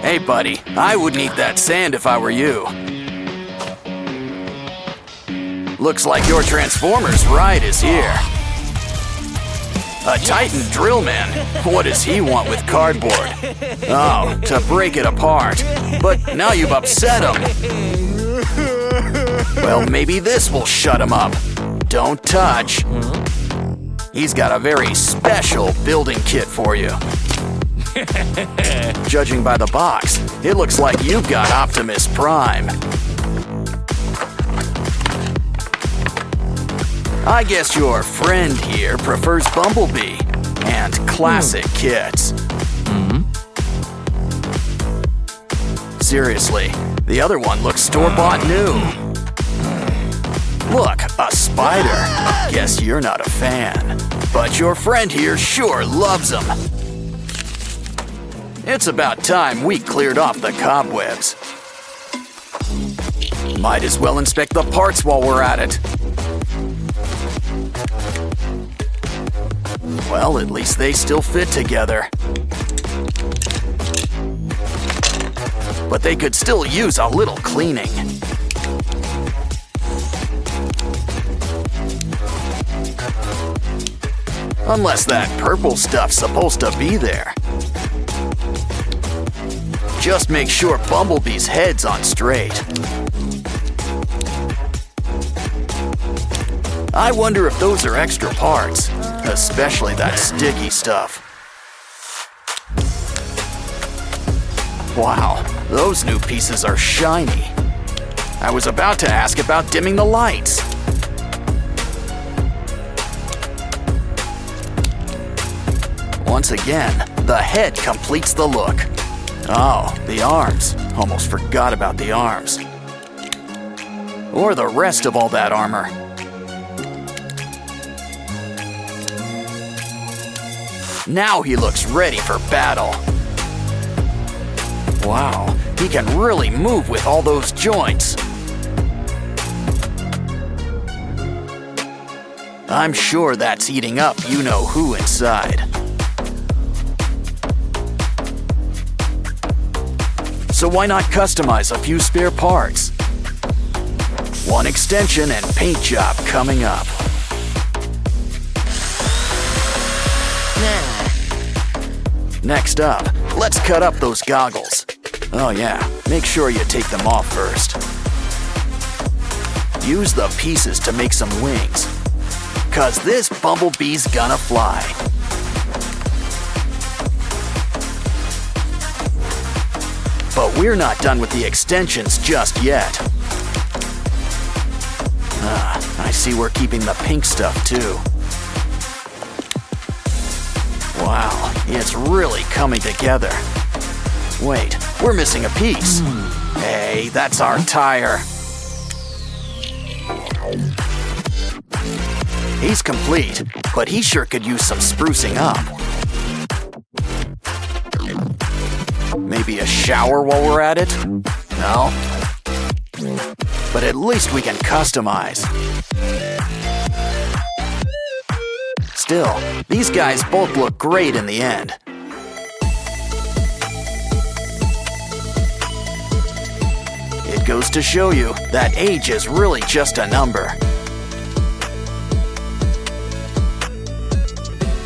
Hey, buddy, I wouldn't eat that sand if I were you. Looks like your Transformers ride is here. A Titan drill man? What does he want with cardboard? Oh, to break it apart. But now you've upset him. Well, maybe this will shut him up. Don't touch. He's got a very special building kit for you. Judging by the box, it looks like you've got Optimus Prime. I guess your friend here prefers Bumblebee and classic kits. Seriously, the other one looks store-bought new. Look, a spider. Guess you're not a fan. But your friend here sure loves them. It's about time we cleared off the cobwebs. Might as well inspect the parts while we're at it. Well, at least they still fit together. But they could still use a little cleaning. Unless that purple stuff's supposed to be there. Just make sure Bumblebee's head's on straight. I wonder if those are extra parts, especially that sticky stuff. Wow, those new pieces are shiny. I was about to ask about dimming the lights. Once again, the head completes the look. Oh, the arms. Almost forgot about the arms. Or the rest of all that armor. Now he looks ready for battle. Wow, he can really move with all those joints. I'm sure that's eating up you-know-who inside. So why not customize a few spare parts? One extension and paint job coming up. Next up, let's cut up those goggles. Oh yeah, make sure you take them off first. Use the pieces to make some wings. 'Cause this Bumblebee's gonna fly. But we're not done with the extensions just yet. I see we're keeping the pink stuff too. Wow, it's really coming together. Wait, we're missing a piece. Hey, that's our tire. He's complete, but he sure could use some sprucing up. Maybe a shower while we're at it? No? But at least we can customize. Still, these guys both look great in the end. It goes to show you that age is really just a number.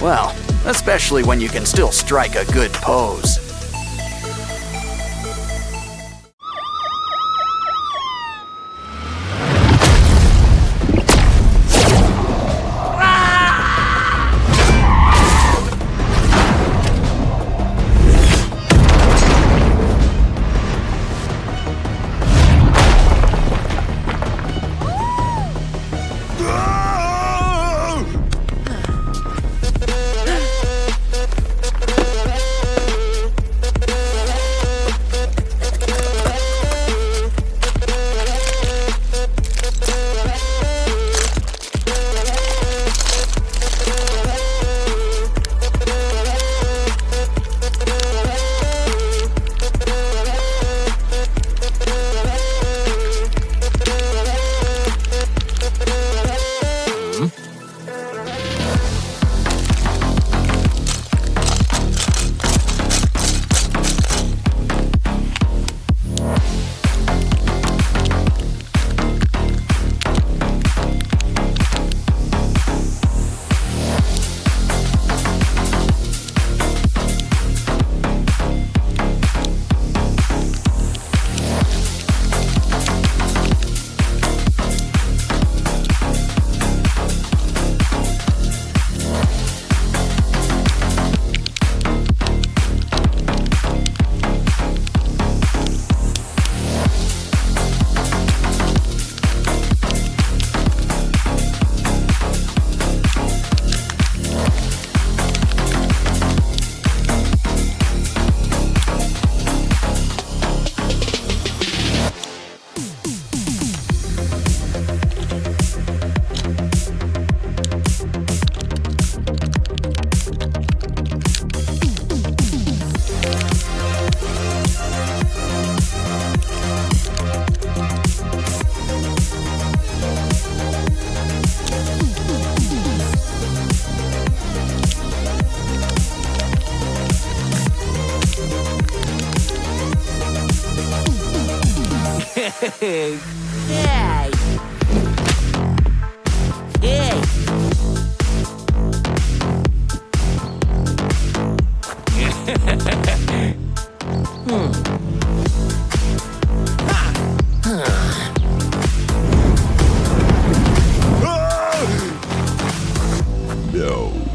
Well, especially when you can still strike a good pose. Hey! Hey! No.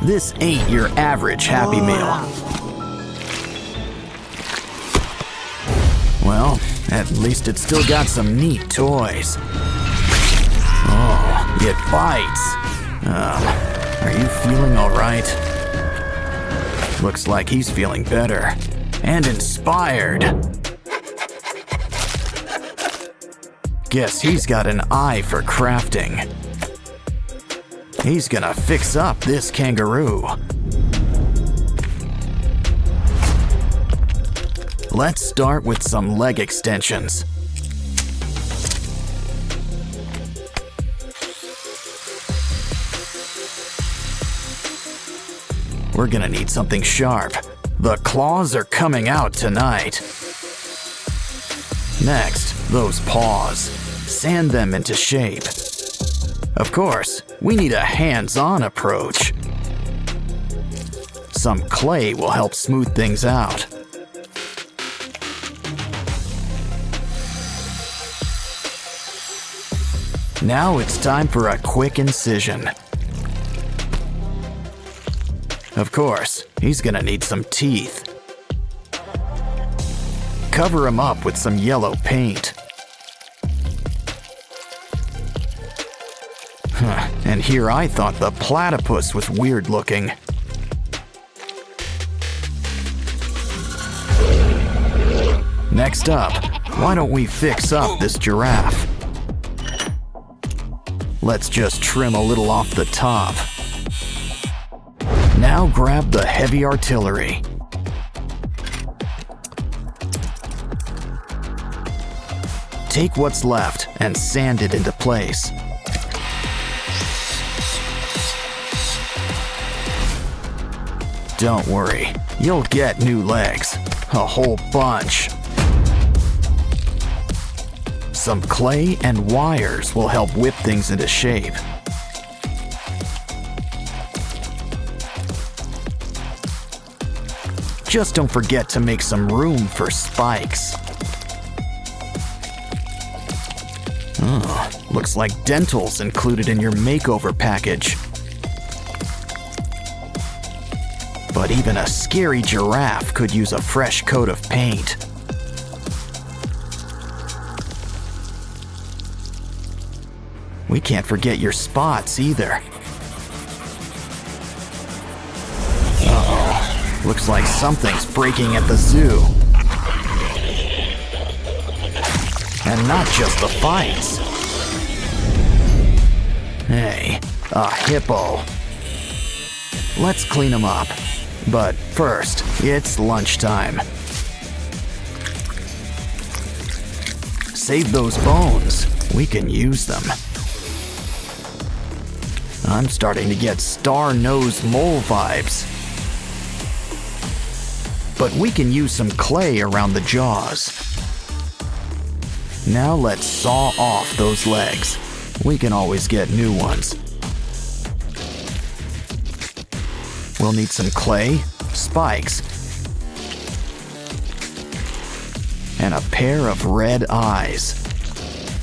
This ain't your average Happy Meal. Well, at least it's still got some neat toys. Oh, it bites. Are you feeling all right? Looks like he's feeling better and inspired. Guess he's got an eye for crafting. He's gonna fix up this kangaroo. Let's start with some leg extensions. We're gonna need something sharp. The claws are coming out tonight. Next, those paws. Sand them into shape. Of course, we need a hands-on approach. Some clay will help smooth things out. Now it's time for a quick incision. Of course, he's gonna need some teeth. Cover him up with some yellow paint. And here I thought the platypus was weird looking. Next up, why don't we fix up this giraffe? Let's just trim a little off the top. Now grab the heavy artillery. Take what's left and sand it into place. Don't worry, you'll get new legs. A whole bunch. Some clay and wires will help whip things into shape. Just don't forget to make some room for spikes. Oh, looks like dental's included in your makeover package. But even a scary giraffe could use a fresh coat of paint. We can't forget your spots either. Uh-oh, looks like something's breaking at the zoo. And not just the fights. Hey, a hippo. Let's clean him up. But first, it's lunchtime. Save those bones. We can use them. I'm starting to get star-nosed mole vibes. But we can use some clay around the jaws. Now let's saw off those legs. We can always get new ones. We'll need some clay, spikes, and a pair of red eyes.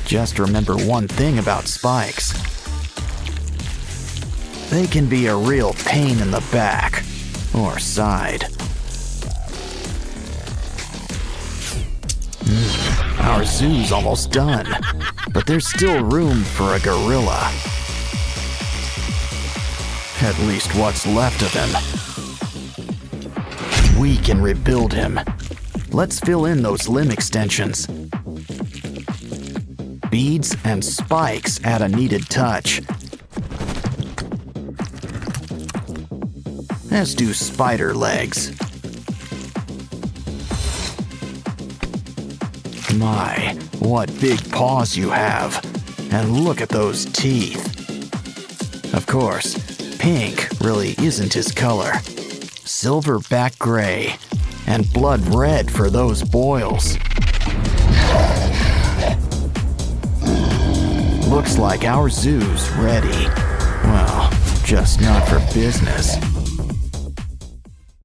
Just remember one thing about spikes. They can be a real pain in the back or side. Our zoo's almost done, but there's still room for a gorilla. At least what's left of him. We can rebuild him. Let's fill in those limb extensions. Beads and spikes add a needed touch. As do spider legs. My, what big paws you have. And look at those teeth. Of course, pink really isn't his color. Silverback gray and blood red for those boils. Looks like our zoo's ready. Well, just not for business.